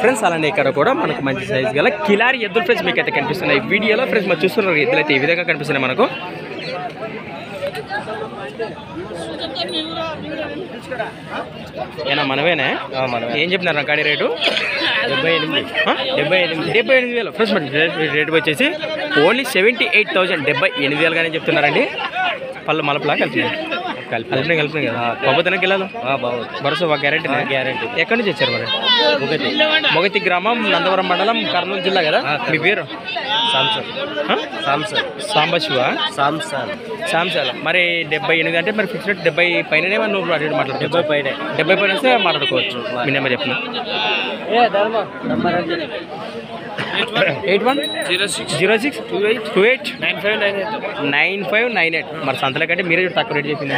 Friends అలానే ఇక్కడ కూడా మనకు మంచి సైజ్ గల కిలారి ఎద్దులు ఫ్రెండ్స్ మీకు అయితే కనిపిస్తున్నాయి వీడియోలో. ఫ్రెండ్స్ మనం చూస్తున్నారు ఎద్దులు అయితే ఈ విధంగా కనిపిస్తున్నాయి మనకు. ఏనా మనమేనా? ఏం చెప్పినారు రంగాడి రేటు? 78,000 ఫ్రెండ్స్. మరి రేటు వచ్చేసి ఓన్లీ 78,000, 78,000 గానే చెప్తున్నారండి. పళ్ళు మలపలా కలిపినాయి కదా. బాబోతేనే కిలాలు భరోసా గ్యారెంటీ. ఎక్కడి నుంచి వచ్చారు మరి? మొగతి గ్రామం, నందవరం మండలం, కర్నూలు జిల్లా కదా. మీ పేరు? సాంబశివ సాంసాల. మరి 78 అంటే మరి ఫిక్స్డ్ 70 పైననే నువ్వు అటు మాట్లాడుకో. 70 పైన వస్తే మాట్లాడుకోవచ్చు. మీ నెంబర్ చెప్పిన 8106289598. మరి సంతల కంటే మీరే తక్కువ రేట్ చెప్పింది.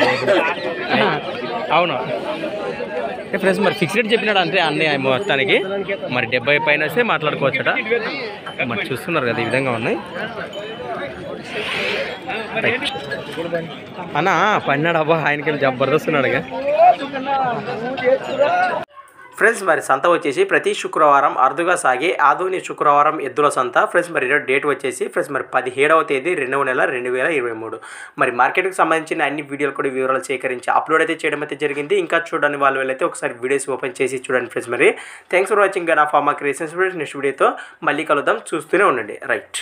అవును ఫ్రెండ్స్. మరి ఫిక్స్ రేట్ చెప్పినాడు అంటే అన్నీ మొత్తానికి. మరి 70 పైన వస్తే మాట్లాడుకోవచ్చట. మరి చూస్తున్నారు కదా ఈ విధంగా ఉన్నాయి అన్న. పన్నాడు అబ్బా, ఆయనకి జబర్దస్త్ ఉన్నాడుగా ఫ్రెండ్స్. మరి సంత వచ్చేసి ప్రతి శుక్రవారం అరుదుగా సాగే ఆధునిక శుక్రవారం ఎద్దుల సంత ఫ్రెండ్స్. మరి ఈరోజు డేట్ వచ్చేసి ఫ్రెండ్స్ మరి 17వ తేదీ 2వ నెల 2023. మరి మార్కెట్కి సంబంధించిన అన్ని వీడియోలు కూడా వివరాలు సేకరించి అప్లోడ్ అయితే చేయడం అయితే జరిగింది. ఇంకా చూడండి వాళ్ళు వెళ్ళైతే ఒకసారి వీడియోస్ ఓపెన్ చేసి చూడండి ఫ్రెండ్స్. మరి థ్యాంక్స్ ఫర్ వాచింగ్ నా ఫార్మా క్రియేషన్స్. నెక్స్ట్ వీడియోతో మళ్ళీ కలుద్దాం, చూస్తూనే ఉండండి. రైట్.